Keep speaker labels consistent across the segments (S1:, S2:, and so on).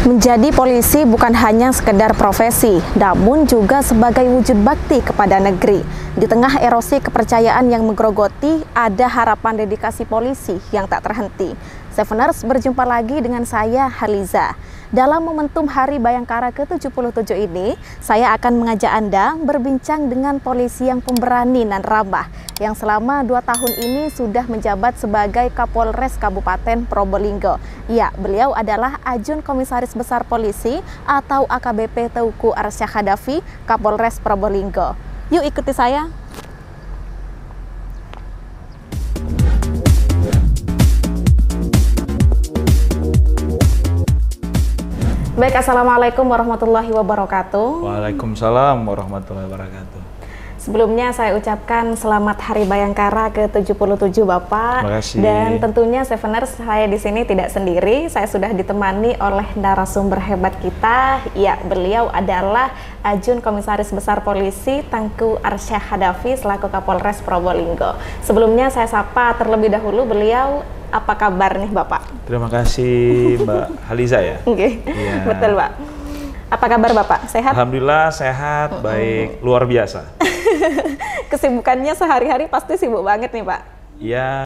S1: Menjadi polisi bukan hanya sekedar profesi, namun juga sebagai wujud bakti kepada negeri. Di tengah erosi kepercayaan yang menggerogoti, ada harapan dedikasi polisi yang tak terhenti. Seveners, berjumpa lagi dengan saya, Haliza. Dalam momentum Hari Bayangkara ke-77 ini, saya akan mengajak Anda berbincang dengan polisi yang pemberani dan ramah, yang selama 2 tahun ini sudah menjabat sebagai Kapolres Kabupaten Probolinggo. Ya, beliau adalah Ajun Komisaris Besar Polisi atau AKBP Teuku Arsyah Khadafi, Kapolres Probolinggo. Yuk ikuti saya. Baik, Assalamualaikum warahmatullahi wabarakatuh.
S2: Waalaikumsalam warahmatullahi wabarakatuh.
S1: Sebelumnya saya ucapkan selamat Hari Bayangkara ke-77 Bapak.
S2: Terima kasih.
S1: Dan tentunya Seveners, saya di sini tidak sendiri. Saya sudah ditemani oleh narasumber hebat kita. Ya, beliau adalah Ajun Komisaris Besar Polisi Teuku Arsyah Khadafi selaku Kapolres Probolinggo. Sebelumnya saya sapa terlebih dahulu beliau. Apa kabar nih Bapak?
S2: Terima kasih Mbak Haliza ya.
S1: Oke,
S2: ya.
S1: Betul Pak. Apa kabar Bapak? Sehat?
S2: Alhamdulillah sehat, baik, luar biasa.
S1: Kesibukannya sehari-hari pasti sibuk banget nih Pak.
S2: Ya,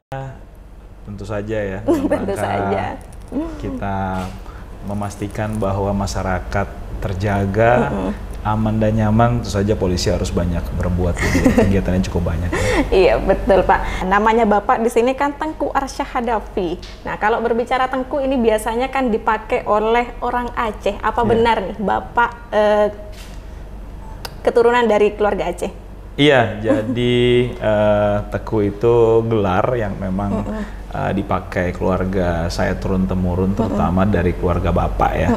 S2: tentu saja ya.
S1: Tentu saja.
S2: Kita memastikan bahwa masyarakat terjaga, aman dan nyaman, tentu saja polisi harus banyak berbuat. Kegiatannya cukup banyak.
S1: Iya betul Pak. Namanya Bapak di sini kan Teuku Arsyah Khadafi. Nah kalau berbicara Teuku ini biasanya kan dipakai oleh orang Aceh. Apa benar nih Bapak keturunan dari keluarga Aceh?
S2: Iya, jadi Teuku itu gelar yang memang dipakai keluarga saya turun-temurun, terutama dari keluarga Bapak ya.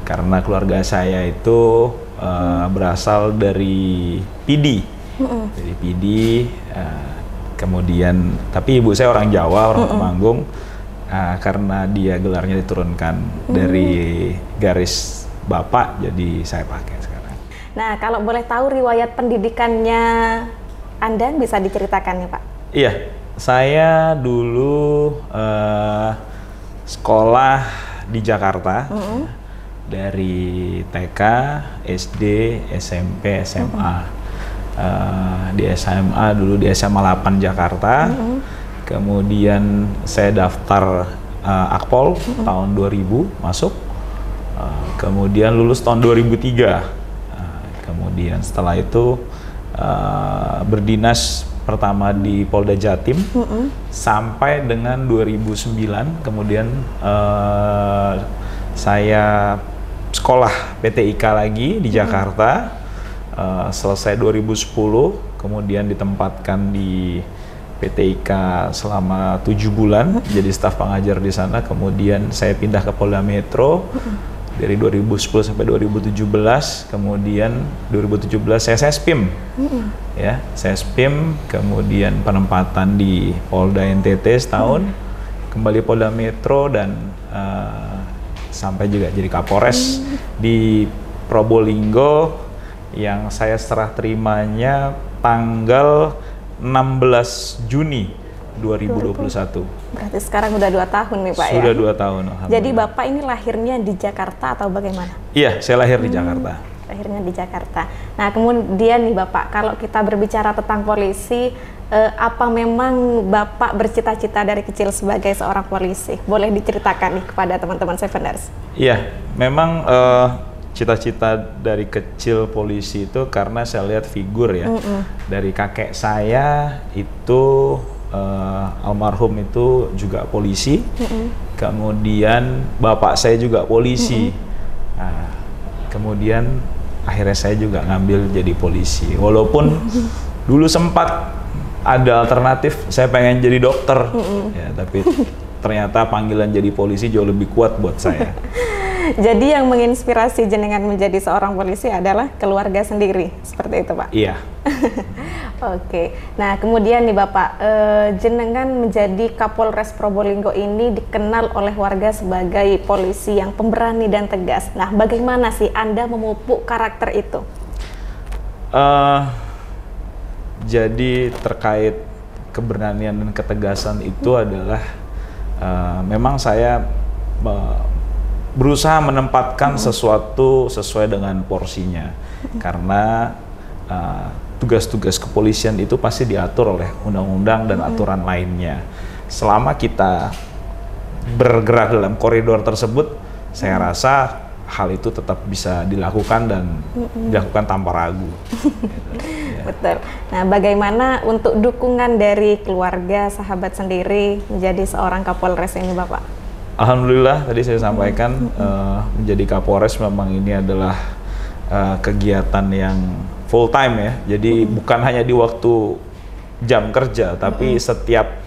S2: Karena keluarga saya itu berasal dari Pidi, dari Pidi. Kemudian, tapi ibu saya orang Jawa, orang Temanggung. Karena dia gelarnya diturunkan dari garis Bapak, jadi saya pakai sekarang.
S1: Nah, kalau boleh tahu riwayat pendidikannya Anda bisa diceritakan nih Pak?
S2: Iya, saya dulu sekolah di Jakarta. Dari TK, SD, SMP, SMA. Di SMA dulu di SMA 8 Jakarta. Kemudian saya daftar Akpol tahun 2000 masuk. Kemudian lulus tahun 2003. Kemudian setelah itu berdinas pertama di Polda Jatim sampai dengan 2009. Kemudian saya sekolah PTIK lagi di Jakarta, selesai 2010, kemudian ditempatkan di PTIK selama 7 bulan, jadi staf pengajar di sana. Kemudian saya pindah ke Polda Metro dari 2010 sampai 2017. Kemudian 2017 saya SESPIM, ya SESPIM. Kemudian penempatan di Polda NTT setahun, kembali Polda Metro dan sampai juga jadi Kapolres di Probolinggo yang saya serah terimanya tanggal 16 Juni 2021.
S1: Berarti sekarang udah 2 tahun nih Pak ya?
S2: Sudah 2 tahun.
S1: Jadi Bapak ini lahirnya di Jakarta atau bagaimana?
S2: Iya, saya lahir di Jakarta.
S1: Lahirnya di Jakarta. Nah kemudian nih Bapak, kalau kita berbicara tentang polisi, apa memang Bapak bercita-cita dari kecil sebagai seorang polisi? Boleh diceritakan nih kepada teman-teman Seveners?
S2: Iya, memang cita-cita dari kecil polisi itu karena saya lihat figur ya. Dari kakek saya itu almarhum itu juga polisi. Kemudian bapak saya juga polisi. Nah, kemudian akhirnya saya juga ngambil jadi polisi. Walaupun dulu sempat ada alternatif, saya pengen jadi dokter, ya, tapi ternyata panggilan jadi polisi jauh lebih kuat buat saya.
S1: Jadi yang menginspirasi jenengan menjadi seorang polisi adalah keluarga sendiri, seperti itu Pak?
S2: Iya.
S1: Oke, nah kemudian nih Bapak, jenengan menjadi Kapolres Probolinggo ini dikenal oleh warga sebagai polisi yang pemberani dan tegas. Nah bagaimana sih Anda memupuk karakter itu?
S2: Jadi terkait keberanian dan ketegasan itu adalah memang saya berusaha menempatkan sesuatu sesuai dengan porsinya, karena tugas-tugas kepolisian itu pasti diatur oleh undang-undang dan aturan lainnya. Selama kita bergerak dalam koridor tersebut, saya rasa hal itu tetap bisa dilakukan dan dilakukan tanpa ragu.
S1: Betul. Nah, bagaimana untuk dukungan dari keluarga, sahabat sendiri menjadi seorang Kapolres ini, Bapak?
S2: Alhamdulillah, tadi saya sampaikan menjadi Kapolres memang ini adalah kegiatan yang full time ya. Jadi bukan hanya di waktu jam kerja, tapi setiap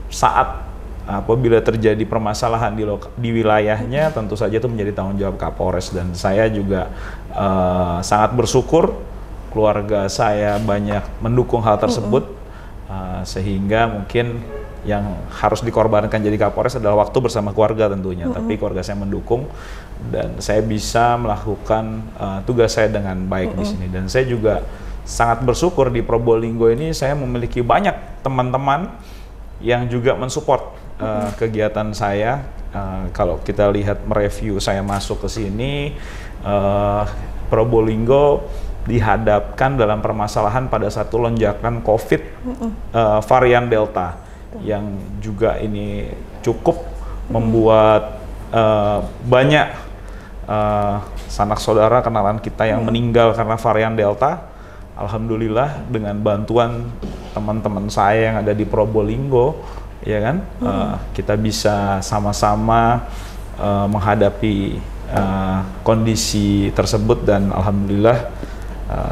S2: saat apabila terjadi permasalahan di wilayahnya, tentu saja itu menjadi tanggung jawab Kapolres. Dan saya juga sangat bersyukur keluarga saya banyak mendukung hal tersebut, sehingga mungkin yang harus dikorbankan jadi Kapolres adalah waktu bersama keluarga tentunya, tapi keluarga saya mendukung dan saya bisa melakukan tugas saya dengan baik di sini. Dan saya juga sangat bersyukur di Probolinggo ini saya memiliki banyak teman-teman yang juga mensupport kegiatan saya. Kalau kita lihat mereview saya masuk ke sini, Probolinggo dihadapkan dalam permasalahan pada satu lonjakan COVID varian Delta, yang juga ini cukup membuat banyak sanak saudara kenalan kita yang meninggal karena varian Delta. Alhamdulillah dengan bantuan teman-teman saya yang ada di Probolinggo, ya kan, kita bisa sama-sama menghadapi kondisi tersebut. Dan alhamdulillah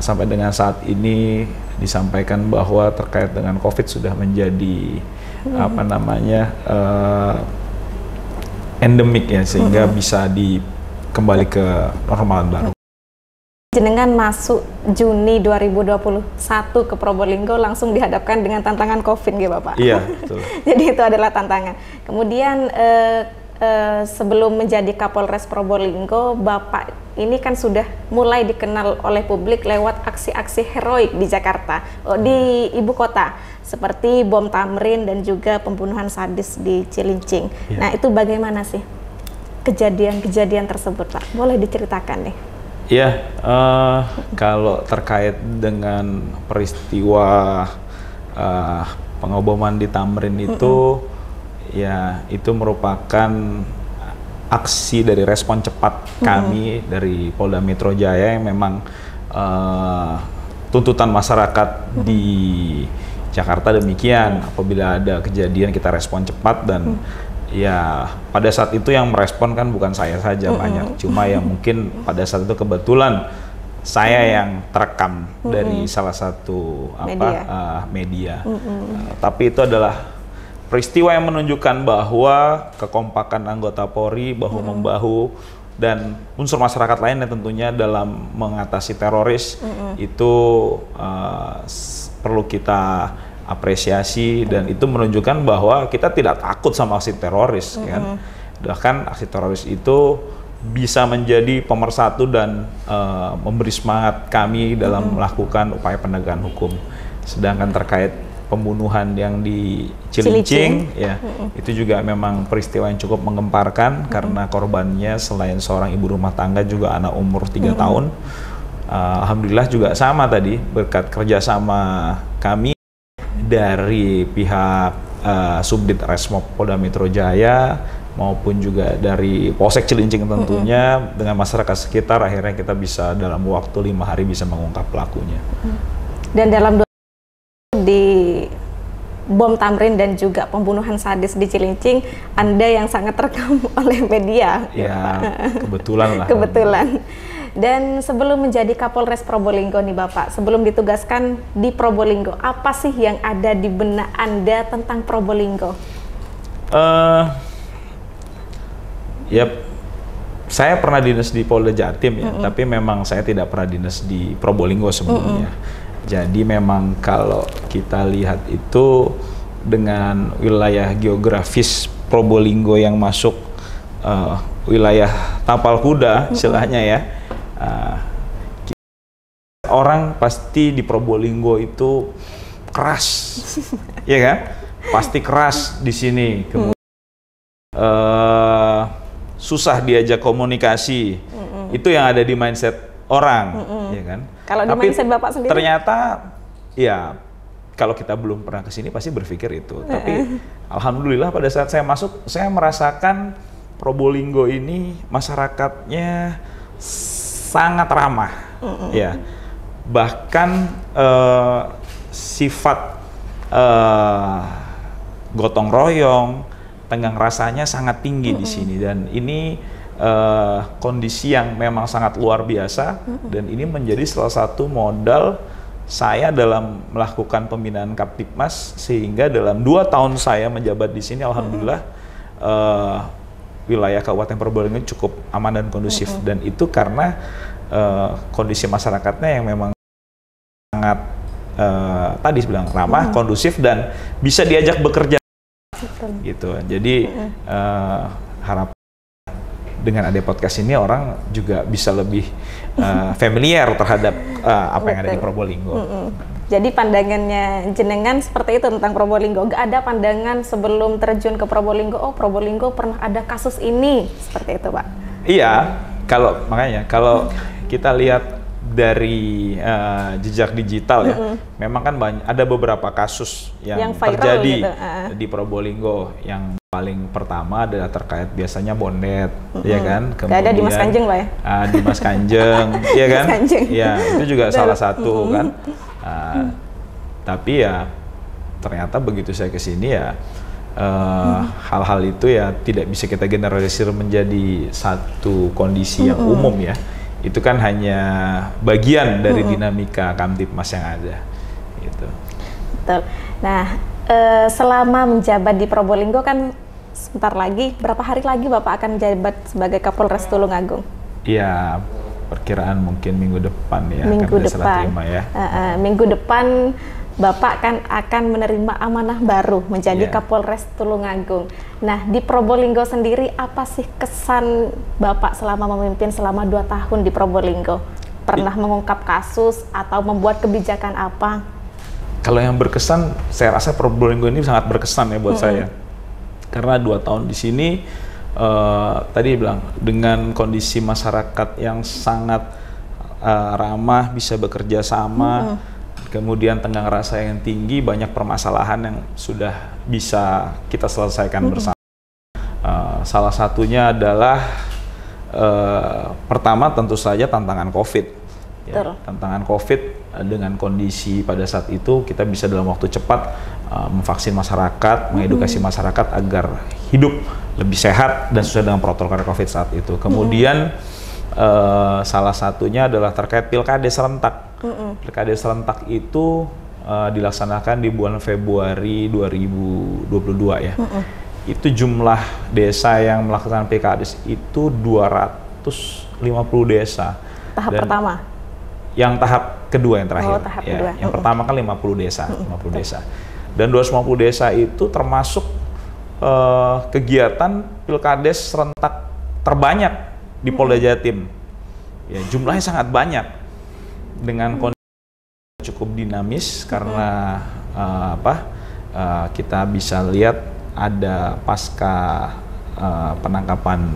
S2: sampai dengan saat ini disampaikan bahwa terkait dengan COVID sudah menjadi endemik ya, sehingga bisa kembali ke normalan baru.
S1: Jenengan masuk Juni 2021 ke Probolinggo langsung dihadapkan dengan tantangan COVID gitu, Bapak?
S2: Iya, betul.
S1: Jadi itu adalah tantangan. Kemudian sebelum menjadi Kapolres Probolinggo, Bapak ini kan sudah mulai dikenal oleh publik lewat aksi-aksi heroik di Jakarta, di ibu kota, seperti bom Tamrin dan juga pembunuhan sadis di Cilincing. Ya. Nah, itu bagaimana sih kejadian-kejadian tersebut, Pak? Boleh diceritakan nih?
S2: Ya, kalau terkait dengan peristiwa pengoboman di Tamrin itu, ya itu merupakan aksi dari respon cepat kami dari Polda Metro Jaya yang memang tuntutan masyarakat di Jakarta demikian. Apabila ada kejadian kita respon cepat, dan ya pada saat itu yang merespon kan bukan saya saja, banyak. Cuma yang mungkin pada saat itu kebetulan saya yang terekam dari salah satu media. Tapi itu adalah peristiwa yang menunjukkan bahwa kekompakan anggota Polri bahu-membahu dan unsur masyarakat lainnya tentunya dalam mengatasi teroris itu perlu kita apresiasi, dan itu menunjukkan bahwa kita tidak takut sama aksi teroris, kan? Bahkan aksi teroris itu bisa menjadi pemersatu dan memberi semangat kami dalam melakukan upaya penegakan hukum. Sedangkan terkait pembunuhan yang di Cilincing, ya itu juga memang peristiwa yang cukup menggemparkan, karena korbannya selain seorang ibu rumah tangga juga anak umur 3 tahun. Alhamdulillah juga sama tadi berkat kerjasama kami dari pihak Subdit Resmob Polda Metro Jaya maupun juga dari Polsek Cilincing tentunya, dengan masyarakat sekitar, akhirnya kita bisa dalam waktu 5 hari bisa mengungkap pelakunya.
S1: Dan dalam di bom Tamrin dan juga pembunuhan sadis di Cilincing, Anda yang sangat terekam oleh media.
S2: Ya, kebetulan lah.
S1: Kebetulan. Dan sebelum menjadi Kapolres Probolinggo nih Bapak, sebelum ditugaskan di Probolinggo, apa sih yang ada di benak Anda tentang Probolinggo?
S2: Ya, saya pernah dinas di Polda Jatim ya, tapi memang saya tidak pernah dinas di Probolinggo sebelumnya. Jadi memang kalau kita lihat itu dengan wilayah geografis Probolinggo yang masuk wilayah tapal kuda istilahnya ya, orang pasti di Probolinggo itu keras, ya kan? Pasti keras di sini. Kemudian susah diajak komunikasi. Itu yang ada di mindset orang, ya kan?
S1: Kalau di mindset Bapak sendiri?
S2: Ternyata, ya kalau kita belum pernah ke sini pasti berpikir itu. Tapi alhamdulillah pada saat saya masuk, saya merasakan Probolinggo ini masyarakatnya sangat ramah, ya. Bahkan sifat gotong royong, tenggang rasanya sangat tinggi di sini, dan ini kondisi yang memang sangat luar biasa, dan ini menjadi salah satu modal saya dalam melakukan pembinaan Kamtibmas, sehingga dalam 2 tahun saya menjabat di sini, alhamdulillah wilayah Kabupaten Probolinggo cukup aman dan kondusif, dan itu karena kondisi masyarakatnya yang memang sangat tadi bilang ramah, kondusif, dan bisa diajak bekerja. Gitu. Jadi harap dengan ada podcast ini orang juga bisa lebih familiar terhadap apa yang ada di Probolinggo.
S1: Jadi pandangannya jenengan seperti itu tentang Probolinggo. Gak ada pandangan sebelum terjun ke Probolinggo, oh Probolinggo pernah ada kasus ini, seperti itu Pak?
S2: Iya, makanya kalau kita lihat dari jejak digital ya, memang kan ada beberapa kasus yang terjadi gitu, di Probolinggo. Yang paling pertama adalah terkait biasanya bondet, ya kan? Kemudian
S1: ada Dimas Kanjeng Pak ya?
S2: Dimas Kanjeng, ya kan? Ya, itu juga salah satu kan. Tapi ya ternyata begitu saya ke sini ya, hal-hal itu ya tidak bisa kita generalisir menjadi satu kondisi yang umum ya. Itu kan hanya bagian dari dinamika Kamtibmas yang ada. Gitu.
S1: Betul. Nah, selama menjabat di Probolinggo kan sebentar lagi, berapa hari lagi Bapak akan menjabat sebagai Kapolres Tulungagung?
S2: Iya, perkiraan mungkin minggu depan ya.
S1: Minggu depan.
S2: Ya.
S1: Minggu depan Bapak kan akan menerima amanah baru menjadi Kapolres Tulungagung. Nah, di Probolinggo sendiri apa sih kesan Bapak selama memimpin selama 2 tahun di Probolinggo? Pernah mengungkap kasus atau membuat kebijakan apa?
S2: Kalau yang berkesan, saya rasa Probolinggo ini sangat berkesan ya buat saya. Karena 2 tahun di sini, tadi bilang, dengan kondisi masyarakat yang sangat ramah, bisa bekerja sama, kemudian tenggang rasa yang tinggi, banyak permasalahan yang sudah bisa kita selesaikan bersama. Salah satunya adalah pertama tentu saja tantangan COVID. Ya, tantangan COVID dengan kondisi pada saat itu kita bisa dalam waktu cepat memvaksin masyarakat, mengedukasi masyarakat agar hidup lebih sehat dan sesuai dengan protokol COVID saat itu. Kemudian salah satunya adalah terkait pilkada serentak. Pilkada serentak itu dilaksanakan di bulan Februari 2022 ya. Itu jumlah desa yang melakukan pilkada itu 250 desa.
S1: Tahap pertama?
S2: Yang tahap kedua yang terakhir.
S1: Tahap
S2: ya.
S1: kedua.
S2: Yang pertama kan 50 desa, 50 desa. Dan 250 desa itu termasuk kegiatan pilkades serentak terbanyak di Polda Jatim. Ya, jumlahnya sangat banyak dengan kondisi cukup dinamis karena kita bisa lihat ada pasca penangkapan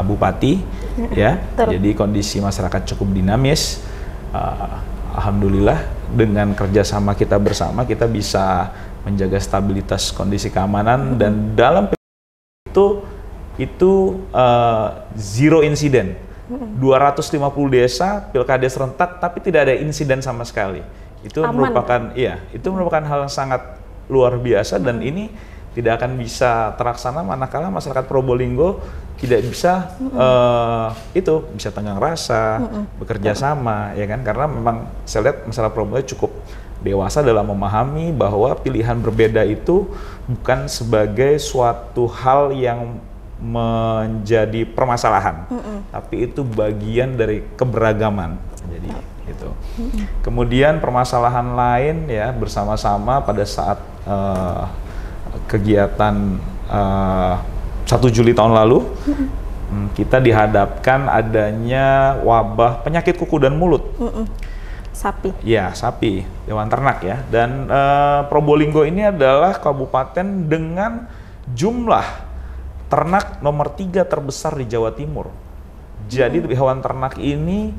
S2: bupati ya. Jadi kondisi masyarakat cukup dinamis. Alhamdulillah dengan kerjasama kita bersama kita bisa menjaga stabilitas kondisi keamanan dan dalam itu zero insiden. 250 desa pilkada serentak tapi tidak ada insiden sama sekali. Itu merupakan merupakan hal yang sangat luar biasa dan ini tidak akan bisa terlaksana manakala masyarakat Probolinggo tidak bisa bisa tenggang rasa, bekerja sama ya kan, karena memang saya lihat masyarakat Probolinggo cukup dewasa dalam memahami bahwa pilihan berbeda itu bukan sebagai suatu hal yang menjadi permasalahan, tapi itu bagian dari keberagaman. Jadi itu. Kemudian permasalahan lain ya bersama-sama pada saat kegiatan 1 Juli tahun lalu kita dihadapkan adanya wabah penyakit kuku dan mulut.
S1: Sapi.
S2: Ya, sapi, hewan ternak ya. Dan Probolinggo ini adalah kabupaten dengan jumlah ternak nomor 3 terbesar di Jawa Timur. Jadi hewan ternak ini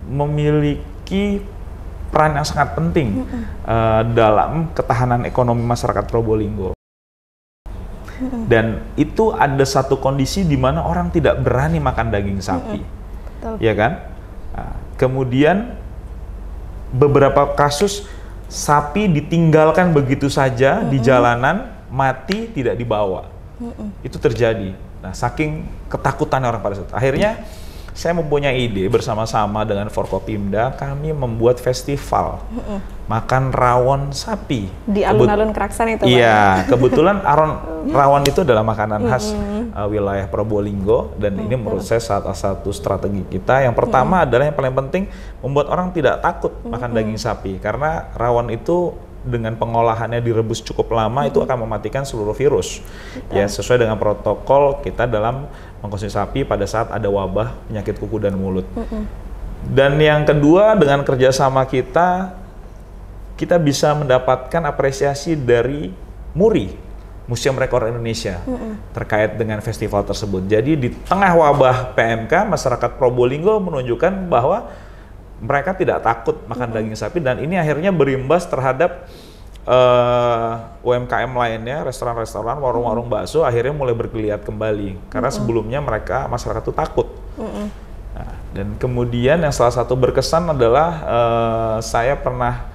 S2: memiliki peran yang sangat penting dalam ketahanan ekonomi masyarakat Probolinggo. Dan itu ada satu kondisi di mana orang tidak berani makan daging sapi, ya kan? Nah, kemudian beberapa kasus sapi ditinggalkan begitu saja di jalanan, mati tidak dibawa. Itu terjadi. Nah, saking ketakutan orang pada saat akhirnya saya mempunyai ide bersama-sama dengan Forkopimda, kami membuat festival makan rawon sapi
S1: di alun-alun Keraksan itu.
S2: Iya, kebetulan rawon itu adalah makanan khas wilayah Probolinggo, dan ini menurut saya salah satu strategi kita. Yang pertama adalah yang paling penting membuat orang tidak takut makan daging sapi, karena rawon itu dengan pengolahannya direbus cukup lama itu akan mematikan seluruh virus. Ya, sesuai dengan protokol kita dalam mengkonsumsi sapi pada saat ada wabah penyakit kuku dan mulut. Dan yang kedua, dengan kerjasama kita bisa mendapatkan apresiasi dari MURI, Museum Rekor Indonesia, terkait dengan festival tersebut. Jadi di tengah wabah PMK, masyarakat Probolinggo menunjukkan bahwa mereka tidak takut makan daging sapi, dan ini akhirnya berimbas terhadap UMKM lainnya, restoran-restoran, warung-warung bakso akhirnya mulai bergeliat kembali, karena sebelumnya masyarakat itu takut. Nah, dan kemudian yang salah satu berkesan adalah saya pernah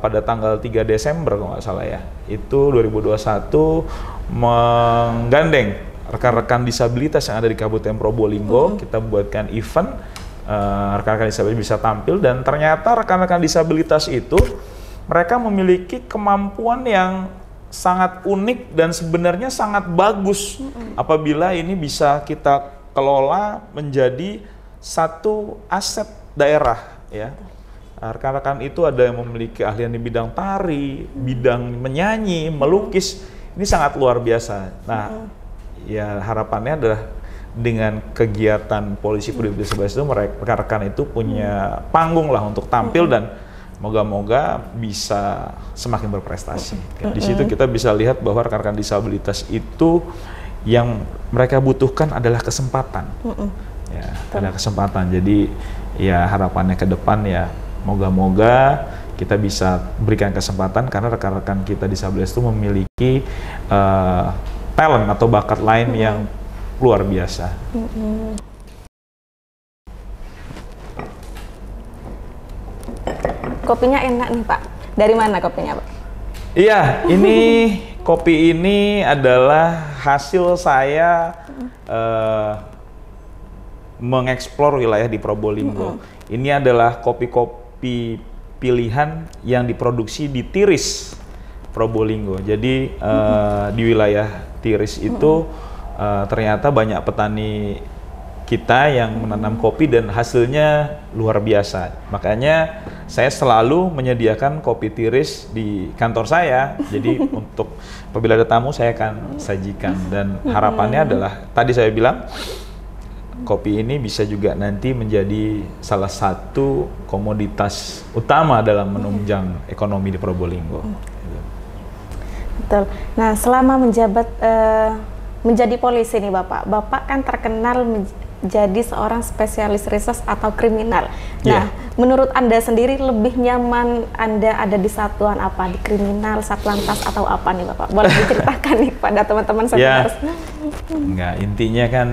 S2: pada tanggal 3 Desember kalau nggak salah ya, itu 2021 menggandeng rekan-rekan disabilitas yang ada di Kabupaten Probolinggo. Kita buatkan event, rekan-rekan disabilitas bisa tampil, dan ternyata rekan-rekan disabilitas itu mereka memiliki kemampuan yang sangat unik dan sebenarnya sangat bagus apabila ini bisa kita kelola menjadi satu aset daerah, ya. Rekan-rekan itu ada yang memiliki ahlian di bidang tari, bidang menyanyi, melukis. Ini sangat luar biasa. Nah, ya harapannya adalah dengan kegiatan polisi peduli disabilitas itu, rekan-rekan itu punya panggung lah untuk tampil, dan moga-moga bisa semakin berprestasi. Di situ kita bisa lihat bahwa rekan-rekan disabilitas itu yang mereka butuhkan adalah kesempatan. Ya, ada kesempatan. Jadi ya harapannya ke depan ya moga-moga kita bisa berikan kesempatan, karena rekan-rekan kita disabilitas itu memiliki talent atau bakat lain yang luar biasa.
S1: Kopinya enak nih Pak. Dari mana kopinya Pak?
S2: Iya, ini kopi ini adalah hasil saya mengeksplor wilayah di Probolinggo. Ini adalah kopi-kopi pilihan yang diproduksi di Tiris, Probolinggo. Jadi di wilayah Tiris itu ternyata banyak petani kita yang menanam kopi dan hasilnya luar biasa. Makanya saya selalu menyediakan kopi Tiris di kantor saya. Jadi untuk apabila ada tamu saya akan sajikan, dan harapannya adalah tadi saya bilang kopi ini bisa juga nanti menjadi salah satu komoditas utama dalam menunjang ekonomi di Probolinggo.
S1: Betul. Nah, selama menjabat menjadi polisi nih Bapak kan terkenal menjadi seorang spesialis reses atau kriminal. Nah, menurut Anda sendiri lebih nyaman Anda ada di satuan apa? Di kriminal, satlantas, atau apa nih Bapak? Boleh diceritakan nih pada teman-teman satlantas.
S2: Enggak, intinya kan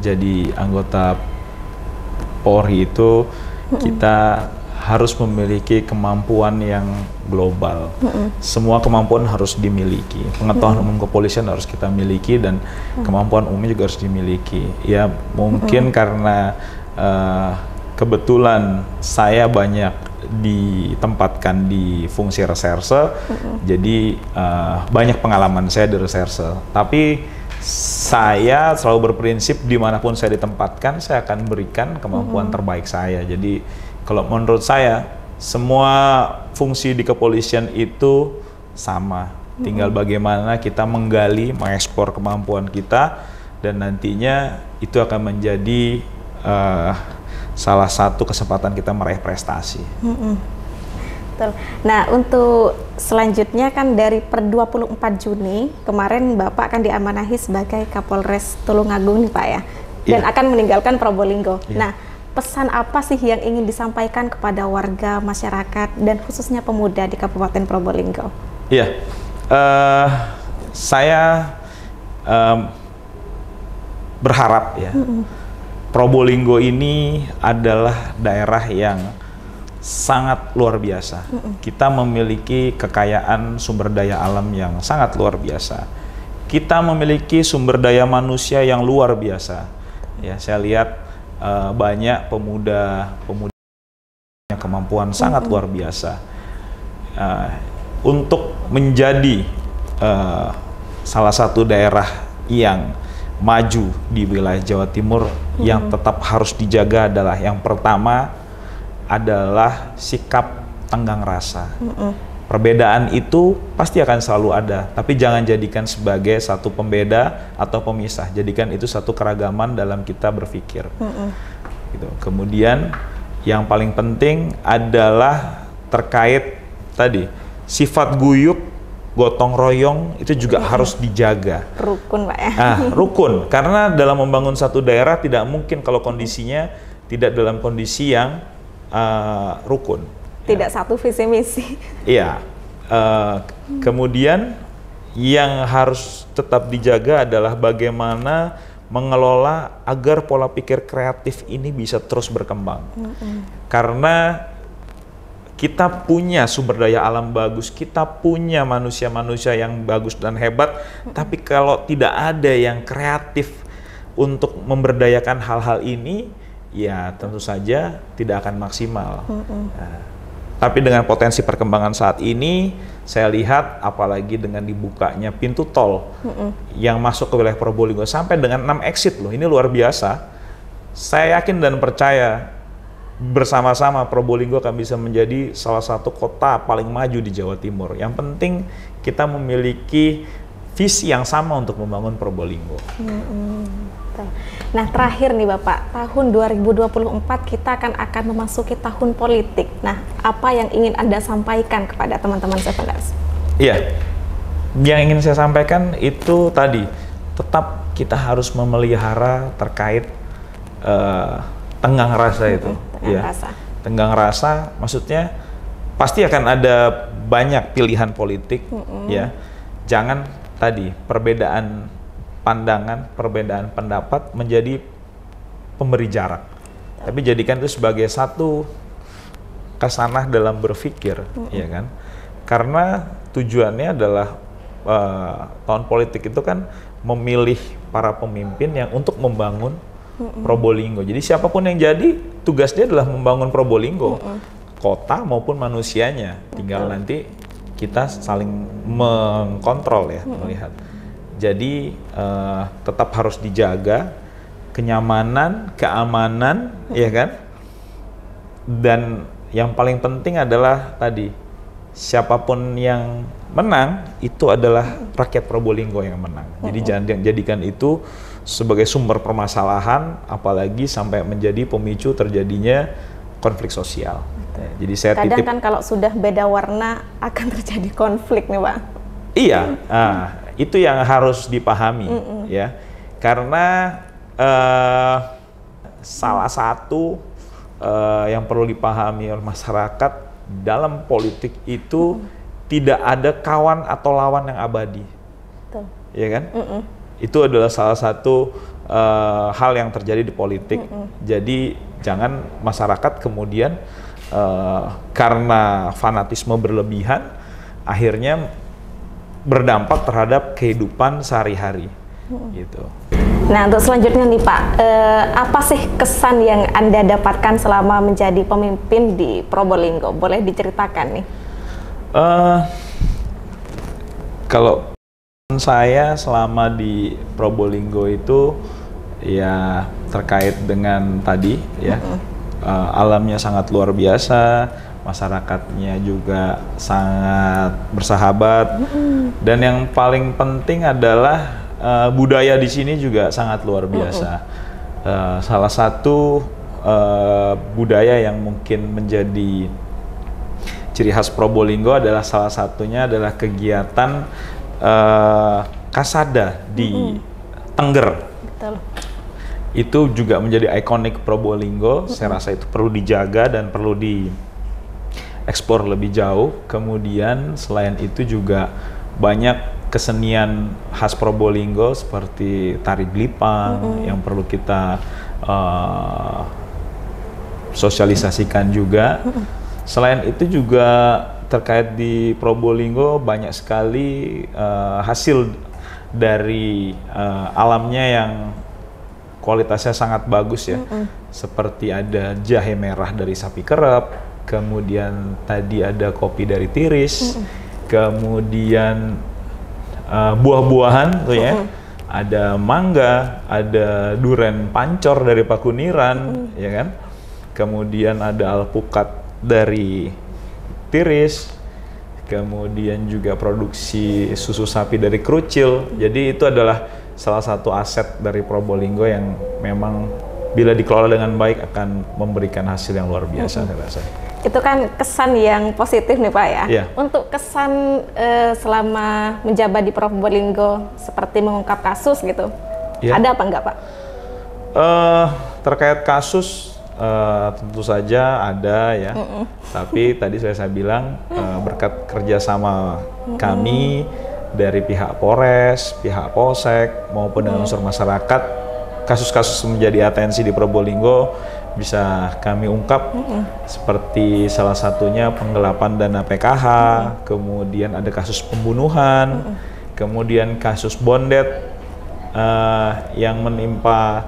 S2: jadi anggota Polri itu kita harus memiliki kemampuan yang global. Semua kemampuan harus dimiliki. Pengetahuan umum kepolisian harus kita miliki, dan kemampuan umum juga harus dimiliki. Ya mungkin karena kebetulan saya banyak ditempatkan di fungsi reserse, jadi banyak pengalaman saya di reserse. Tapi saya selalu berprinsip dimanapun saya ditempatkan, saya akan berikan kemampuan terbaik saya. Jadi kalau menurut saya, semua fungsi di kepolisian itu sama. Tinggal bagaimana kita menggali, mengekspor kemampuan kita, dan nantinya itu akan menjadi salah satu kesempatan kita meraih prestasi.
S1: Betul. Nah, untuk selanjutnya kan dari per 24 Juni kemarin Bapak akan diamanahi sebagai Kapolres Tulungagung nih Pak ya, dan akan meninggalkan Probolinggo. Nah, pesan apa sih yang ingin disampaikan kepada warga, masyarakat, dan khususnya pemuda di Kabupaten Probolinggo?
S2: Iya, saya berharap ya, Probolinggo ini adalah daerah yang sangat luar biasa. Kita memiliki kekayaan sumber daya alam yang sangat luar biasa. Kita memiliki sumber daya manusia yang luar biasa. Ya, saya lihat banyak pemuda yang kemampuan sangat luar biasa untuk menjadi salah satu daerah yang maju di wilayah Jawa Timur. Yang tetap harus dijaga adalah yang pertama adalah sikap tenggang rasa. Perbedaan itu pasti akan selalu ada, tapi jangan jadikan sebagai satu pembeda atau pemisah. Jadikan itu satu keragaman dalam kita berpikir. Gitu. Kemudian yang paling penting adalah terkait tadi sifat guyup, gotong royong itu juga harus dijaga.
S1: Rukun Pak ya.
S2: Rukun, karena dalam membangun satu daerah tidak mungkin kalau kondisinya tidak dalam kondisi yang rukun.
S1: Tidak satu visi misi.
S2: Iya. Kemudian yang harus tetap dijaga adalah bagaimana mengelola agar pola pikir kreatif ini bisa terus berkembang. Karena kita punya sumber daya alam bagus, kita punya manusia-manusia yang bagus dan hebat, tapi kalau tidak ada yang kreatif untuk memberdayakan hal-hal ini, ya tentu saja tidak akan maksimal. Tapi dengan potensi perkembangan saat ini, saya lihat apalagi dengan dibukanya pintu tol yang masuk ke wilayah Probolinggo sampai dengan 6 exit loh, ini luar biasa. Saya yakin dan percaya bersama-sama Probolinggo akan bisa menjadi salah satu kota paling maju di Jawa Timur. Yang penting kita memiliki visi yang sama untuk membangun Probolinggo.
S1: Nah, terakhir nih Bapak, tahun 2024 kita akan memasuki tahun politik. Nah, apa yang ingin Anda sampaikan kepada teman-teman Seveners?
S2: Iya, yang ingin saya sampaikan itu tadi, tetap kita harus memelihara terkait tenggang rasa itu. Tenggang rasa, maksudnya pasti akan ada banyak pilihan politik, ya. Jangan tadi perbedaan pandangan, perbedaan pendapat menjadi pemberi jarak. Tapi jadikan itu sebagai satu kasanah dalam berpikir, ya kan? Karena tujuannya adalah tahun politik itu kan memilih para pemimpin yang untuk membangun Probolinggo. Jadi siapapun yang jadi, tugas dia adalah membangun Probolinggo, kota maupun manusianya. Tinggal nanti kita saling mengkontrol ya, melihat. Jadi tetap harus dijaga kenyamanan, keamanan, ya kan? Dan yang paling penting adalah tadi, siapapun yang menang itu adalah rakyat Probolinggo yang menang. Jadi jangan jadikan itu sebagai sumber permasalahan, apalagi sampai menjadi pemicu terjadinya konflik sosial. Jadi saya
S1: kadang
S2: titip,
S1: kan kalau sudah beda warna akan terjadi konflik nih Pak.
S2: Iya, itu yang harus dipahami ya, karena salah satu yang perlu dipahami oleh masyarakat dalam politik itu tidak ada kawan atau lawan yang abadi. Betul. Ya kan? Itu adalah salah satu hal yang terjadi di politik. Jadi jangan masyarakat kemudian karena fanatisme berlebihan akhirnya berdampak terhadap kehidupan sehari-hari. Gitu.
S1: Nah, untuk selanjutnya nih Pak, apa sih kesan yang Anda dapatkan selama menjadi pemimpin di Probolinggo? Boleh diceritakan nih?
S2: Kalau saya selama di Probolinggo itu ya terkait dengan tadi ya, alamnya sangat luar biasa, masyarakatnya juga sangat bersahabat, dan yang paling penting adalah budaya di sini juga sangat luar biasa. Salah satu budaya yang mungkin menjadi ciri khas Probolinggo adalah salah satunya adalah kegiatan kasada di Tengger.
S1: Betul.
S2: Itu juga menjadi ikonik Probolinggo. Saya rasa itu perlu dijaga dan perlu dieksplor lebih jauh. Kemudian selain itu juga banyak kesenian khas Probolinggo seperti tari Glipang yang perlu kita sosialisasikan juga. Selain itu juga terkait di Probolinggo banyak sekali hasil dari alamnya yang kualitasnya sangat bagus ya. Seperti ada jahe merah dari sapi kerep, kemudian tadi ada kopi dari Tiris, kemudian buah-buahan tuh ya. Ada mangga, ada duren pancor dari Pakuniran, ya kan? Kemudian ada alpukat dari Tiris, kemudian juga produksi susu sapi dari Krucil. Jadi itu adalah salah satu aset dari Probolinggo yang memang bila dikelola dengan baik akan memberikan hasil yang luar biasa saya rasa.
S1: Itu kan kesan yang positif nih Pak ya.
S2: Yeah.
S1: Untuk kesan selama menjabat di Probolinggo seperti mengungkap kasus gitu, ada apa enggak Pak?
S2: Terkait kasus tentu saja ada ya. Tapi tadi saya bilang berkat kerjasama kami dari pihak Polres, pihak Polsek maupun dengan unsur masyarakat, kasus-kasus menjadi atensi di Probolinggo bisa kami ungkap seperti salah satunya penggelapan dana PKH, kemudian ada kasus pembunuhan, kemudian kasus bondet yang menimpa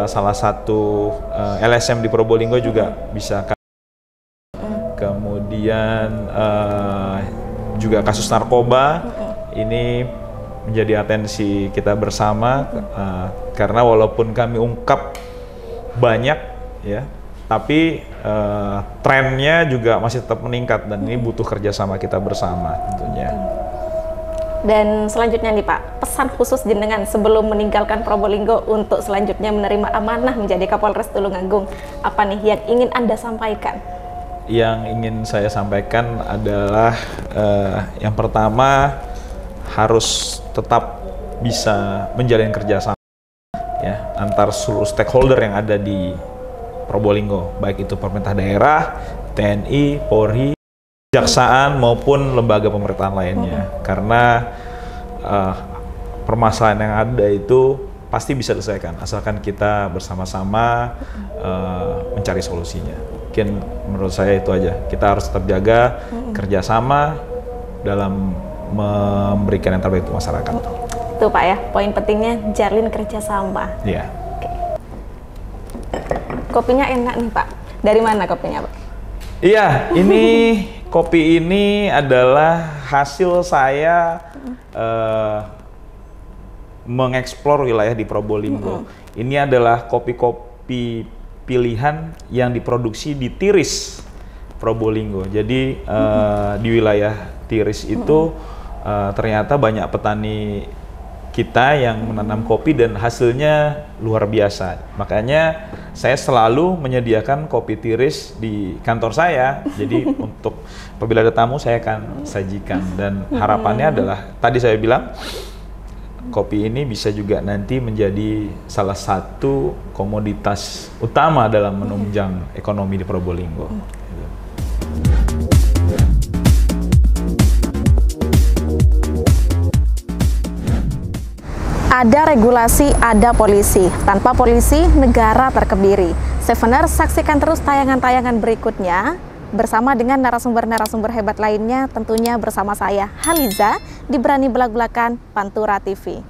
S2: salah satu LSM di Probolinggo juga bisa kemudian juga kasus narkoba ini menjadi atensi kita bersama karena walaupun kami ungkap banyak ya, tapi trennya juga masih tetap meningkat dan ini butuh kerjasama kita bersama tentunya.
S1: Dan selanjutnya nih Pak, pesan khusus jenengan sebelum meninggalkan Probolinggo untuk selanjutnya menerima amanah menjadi Kapolres Tulungagung, apa nih yang ingin Anda sampaikan?
S2: Yang ingin saya sampaikan adalah yang pertama harus tetap bisa menjalin kerjasama ya antar seluruh stakeholder yang ada di Probolinggo, baik itu pemerintah daerah, TNI, Polri, kejaksaan maupun lembaga pemerintahan lainnya. Karena permasalahan yang ada itu pasti bisa diselesaikan asalkan kita bersama-sama mencari solusinya. Mungkin menurut saya itu aja. Kita harus tetap jaga kerjasama dalam memberikan yang terbaik untuk masyarakat.
S1: Itu Pak ya, poin pentingnya jalin kerjasama.
S2: Iya.
S1: Kopinya enak nih Pak. Dari mana kopinya Pak?
S2: Iya, ini kopi ini adalah hasil saya mengeksplor wilayah di Probolinggo. Ini adalah kopi-kopi pilihan yang diproduksi di Tiris, Probolinggo. Jadi di wilayah Tiris itu ternyata banyak petani kita yang menanam kopi dan hasilnya luar biasa. Makanya saya selalu menyediakan kopi Tiris di kantor saya. Jadi untuk apabila ada tamu saya akan sajikan dan harapannya adalah tadi saya bilang kopi ini bisa juga nanti menjadi salah satu komoditas utama dalam menunjang ekonomi di Probolinggo.
S1: Ada regulasi, ada polisi. Tanpa polisi, negara terkebiri. Seveners, saksikan terus tayangan-tayangan berikutnya bersama dengan narasumber-narasumber hebat lainnya, tentunya bersama saya, Haliza, di Berani Belak-Belakan, Pantura TV.